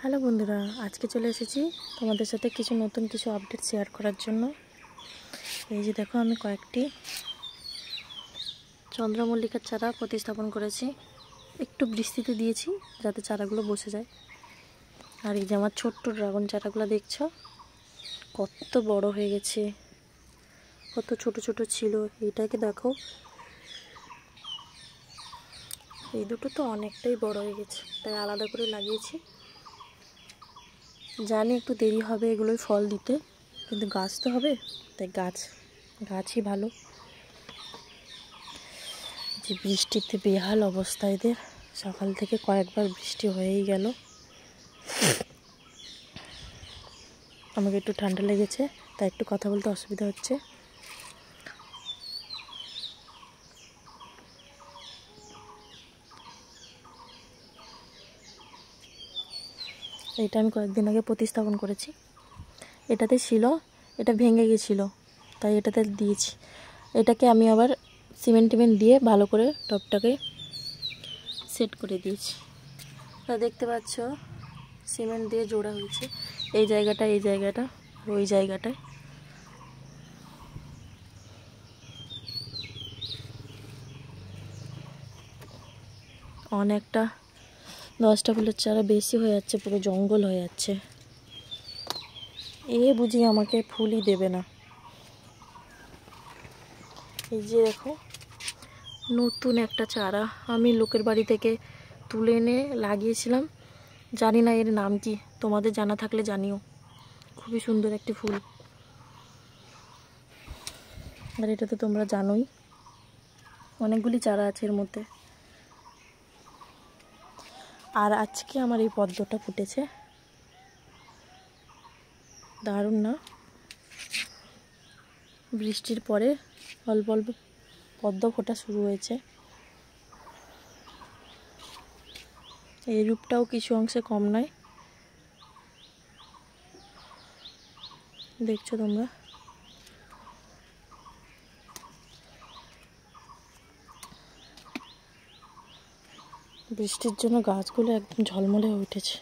Hello বন্ধুরা, আজকে চলে এসেছি তোমাদের সাথে নতুন কিছু আপডেট শেয়ার করার জন্য। এই যে দেখো, আমি কয়েকটি চন্দ্রমল্লিকার চারা প্রতিস্থাপন করেছি। একটু বৃষ্টিতে দিয়েছি যাতে চারাগুলো বসে যায়। আর এই যে আমার ছোট্ট ড্রাগন চারাগুলো দেখছো কত বড় হয়ে গেছে, কত ছোট ছোট ছিল। এইটাকে দেখো, এই দুটো তো অনেকটাই বড় হয়ে গেছে, তাই আলাদা করে লাগিয়েছি। জানি একটু দেরি হবে এগুলোই ফল দিতে, কিন্তু গাছ তো হবে, তাই গাছই ভালো। যে বৃষ্টিতে বেহাল অবস্থা এদের, সকাল থেকে কয়েকবার বৃষ্টি হয়েই গেল। আমাকে একটু ঠান্ডা লেগেছে, তাই একটু কথা বলতে অসুবিধা হচ্ছে। এটা আমি কয়েকদিন আগে প্রতিস্থাপন করেছি। এটাতে ছিল, এটা ভেঙে গেছিল, তাই এটাতে দিয়েছি। এটাকে আমি আবার সিমেন্ট দিয়ে ভালো করে টবটাকে সেট করে দিয়েছি। তা দেখতে পাচ্ছ সিমেন্ট দিয়ে জোড়া হয়েছে এই জায়গাটা, ওই জায়গাটায়। অনেকটা 10টা ফুলের চারা বেশি হয়ে যাচ্ছে, পুরো জঙ্গল হয়ে যাচ্ছে। বুঝি আমাকে ফুলই দেবে না। এই যে দেখো, নতুন একটা চারা আমি লোকের বাড়ি থেকে তুলে এনে লাগিয়েছিলাম। জানি না এর নাম কি, তোমাদের জানা থাকলে জানিও। খুবই সুন্দর একটি ফুল, আর এটা তো তোমরা জানোই। অনেকগুলি চারা আছে এর মধ্যে। আর আজকে আমার এই পদ্মটা ফুটেছে, দারুণ না? বৃষ্টির পরে অল্প অল্প পদ্ম ফোটা শুরু হয়েছে। এই রূপটাও কিছু অংশে কম নয়, দেখছো তোমরা। বৃষ্টির জন্য গাছগুলো একদম ঝলমলে হয়ে উঠেছে।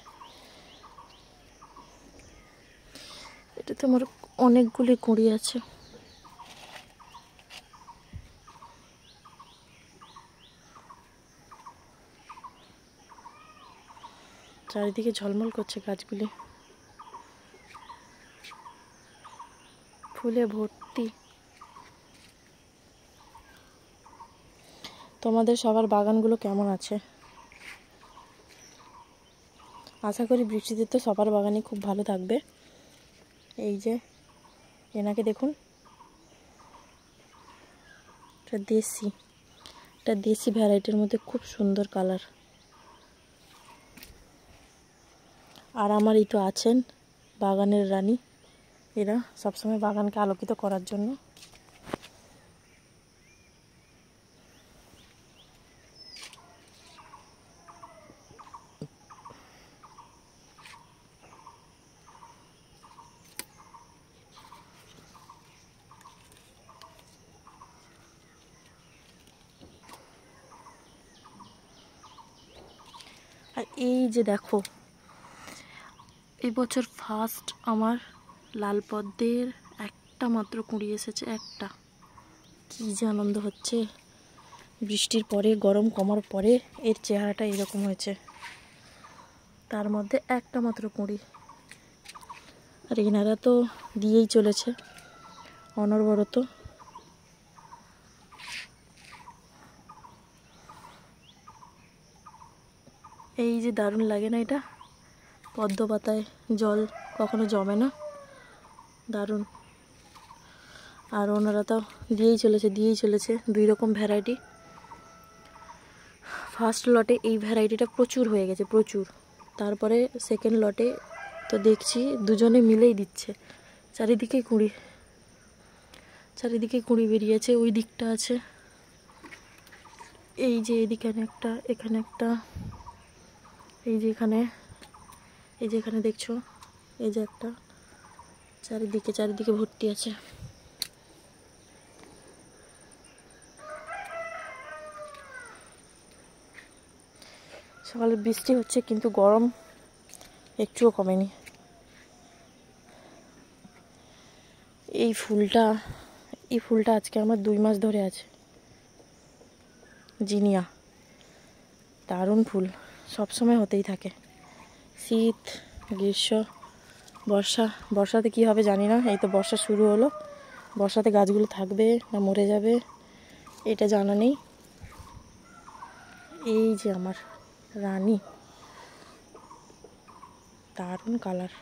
এটাতে আমার অনেকগুলি কুঁড়ি আছে। চারিদিকে ঝলমল করছে গাছগুলি, ফুলে ভর্তি। তোমাদের সবার বাগানগুলো কেমন আছে? আশা করি বৃষ্টিতে তো সবার বাগানই খুব ভালো থাকবে। এই যে এনাকে দেখুন, এটা দেশি ভ্যারাইটির মধ্যে খুব সুন্দর কালার। আর আমার এই তো আছেন বাগানের রানী, এরা সবসময় বাগানকে আলোকিত করার জন্য। আর এই যে দেখো, এই বছর ফার্স্ট আমার লাল পদ্মের একটা মাত্র কুঁড়ি এসেছে, একটা। কি যে আনন্দ হচ্ছে! বৃষ্টির পরে, গরম কমার পরে এর চেহারাটা এরকম হয়েছে, তার মধ্যে একটা মাত্র কুঁড়ি। আর এনারা তো দিয়েই চলেছে অনবরত। এই যে দারুণ লাগে না এটা? পদ্ম পাতায় জল কখনো জমে না, দারুণ। আর ওনারা তো দিয়েই চলেছে 2 রকম ভ্যারাইটি। ফার্স্ট লটে এই ভ্যারাইটিটা প্রচুর হয়ে গেছে, প্রচুর। তারপরে সেকেন্ড লটে তো দেখছি দুজনে মিলেই দিচ্ছে। চারিদিকে কুঁড়ি বেরিয়েছে। ওই দিকটা আছে, এই যে এখানে একটা, এখানে একটা, এই যে এখানে দেখছো, এই যে একটা। চারিদিকে ভর্তি আছে। সকালে বৃষ্টি হচ্ছে, কিন্তু গরম একটুও কমেনি। এই ফুলটা আজকে আমার 2 মাস ধরে আছে। জিনিয়া, দারুণ ফুল, সবসময় হতেই থাকে। শীত, গ্রীষ্ম, বর্ষাতে কি হবে জানি না। এই তো বর্ষা শুরু হলো, বর্ষাতে গাছগুলো থাকবে না মরে যাবে এটা জানা নেই। এই যে আমার রানী, দারুণ কালার।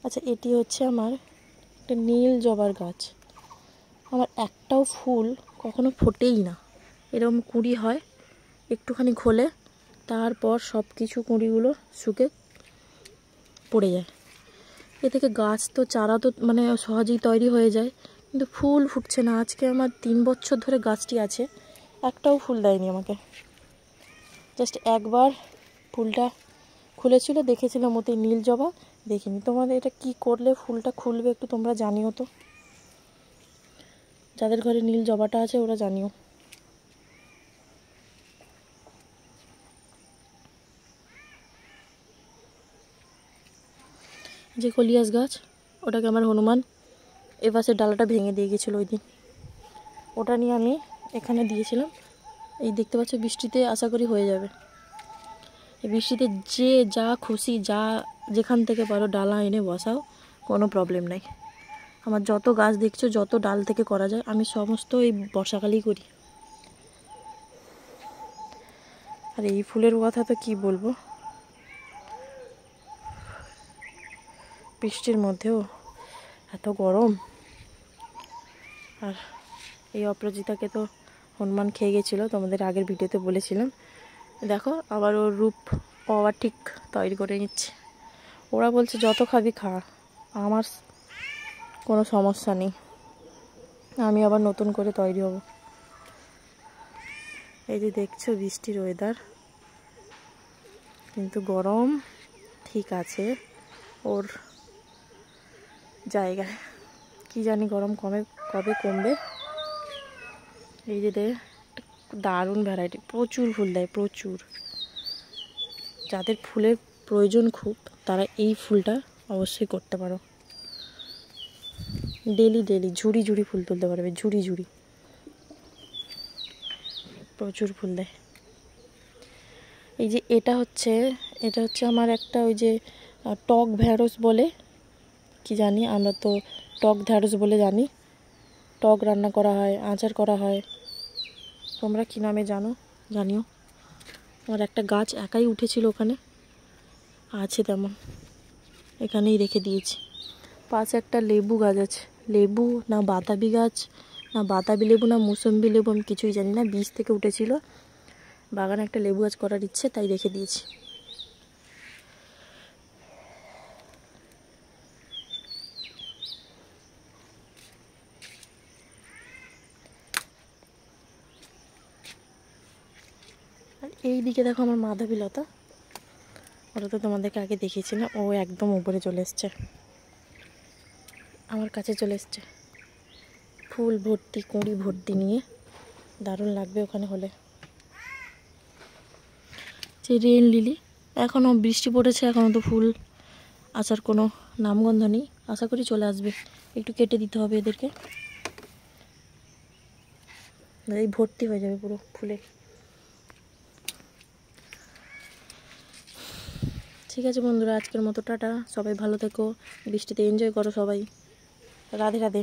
আচ্ছা, এটি হচ্ছে আমার একটা নীল জবার গাছ। আমার একটাও ফুল কখনো ফোটেই না। এরকম কুঁড়ি হয়, একটুখানি খোলে, তারপর সব কিছু কুঁড়িগুলো শুকে পড়ে যায়। এ থেকে গাছ তো, চারা তো মানে সহজেই তৈরি হয়ে যায়, কিন্তু ফুল ফুটছে না। আজকে আমার 3 বছর ধরে গাছটি আছে, একটাও ফুল দেয়নি আমাকে। জাস্ট একবার ফুলটা খুলেছিল, দেখেছিলাম ওতে নীল জবা, দেখিনি। তোমাদের এটা কি করলে ফুলটা খুলবে একটু তোমরা জানিও তো, যাদের ঘরে নীল জবাটা আছে ওরা জানিও। যে কলিয়াস গাছ, ওটাকে আমার হনুমান এপাশের ডালাটা ভেঙে দিয়ে গেছিলো ওই দিন, ওটা নিয়ে আমি এখানে দিয়েছিলাম। এই দেখতে পাচ্ছ, বৃষ্টিতে আশা করি হয়ে যাবে। এই বৃষ্টিতে যে যা খুশি, যেখান থেকে পারো ডালা এনে বসাও, কোনো প্রবলেম নাই। আমার যত গাছ দেখছো, যত ডাল থেকে করা যায়, আমি সমস্ত এই বর্ষাকালেই করি। আর এই ফুলের কথা তো কি বলবো, বৃষ্টির মধ্যেও এত গরম। আর এই অপরাজিতাকে তো হনুমান খেয়ে গেছিলো, তোমাদের আগের ভিডিওতে বলেছিলাম। দেখো আবার ওর রূপ আবার ঠিক তৈরি করে নিচ্ছে। ওরা বলছে যত খাবি খা, আমার কোনো সমস্যা নেই, আমি আবার নতুন করে তৈরি হব। এই যে দেখছো বৃষ্টির ওয়েদার, কিন্তু গরম ঠিক আছে ওর জায়গায়। কি জানি গরম কবে কমবে। এই যে দারুণ ভ্যারাইটি, প্রচুর ফুল দেয়, প্রচুর। যাদের ফুলের প্রয়োজন খুব, তারা এই ফুলটা অবশ্যই করতে পারো। ডেলি ঝুড়ি ফুল তুলতে পারবে, ঝুড়ি প্রচুর ফুল দেয়। এই যে এটা হচ্ছে আমার একটা, ওই যে টক ঢ্যাঁড়স বলে কি জানি, আমরা তো টক ঢ্যাঁড়স বলে জানি। টক রান্না করা হয়, আচার করা হয়, তোমরা কি নামে জানিও। আমার একটা গাছ একাই উঠেছিল, ওখানে আছে তেমন, এখানেই রেখে দিয়েছি। পাশে একটা লেবু গাছ আছে, লেবু না বাতাবি গাছ, না বাতাবি লেবু না মুসম্বি লেবু, আমি কিছুই জানি না। বীজ থেকে উঠেছিল, বাগানে একটা লেবু গাছ করার ইচ্ছে, তাই রেখে দিয়েছি। আর এই দিকে দেখো আমার মাধবী লতা, ওটা তো তোমাদেরকে আগে দেখিয়েছিলাম। ও একদম উপরে চলে এসছে, আমার কাছে চলে এসছে, ফুল ভর্তি, কুঁড়ি ভর্তি নিয়ে, দারুণ লাগবে ওখানে হলে। যে রেন লিলি, এখনও বৃষ্টি পড়েছে, এখনও তো ফুল আসার কোনো নামগন্ধ নেই। আশা করি চলে আসবে, একটু কেটে দিতে হবে এদেরকে, এই ভর্তি হয়ে যাবে পুরো ফুলে। ঠিক আছে বন্ধুরা, আজকের মতো টাটা, সবাই ভালো থেকো, বৃষ্টিতে এনজয় করো সবাই। রাধে রাধে।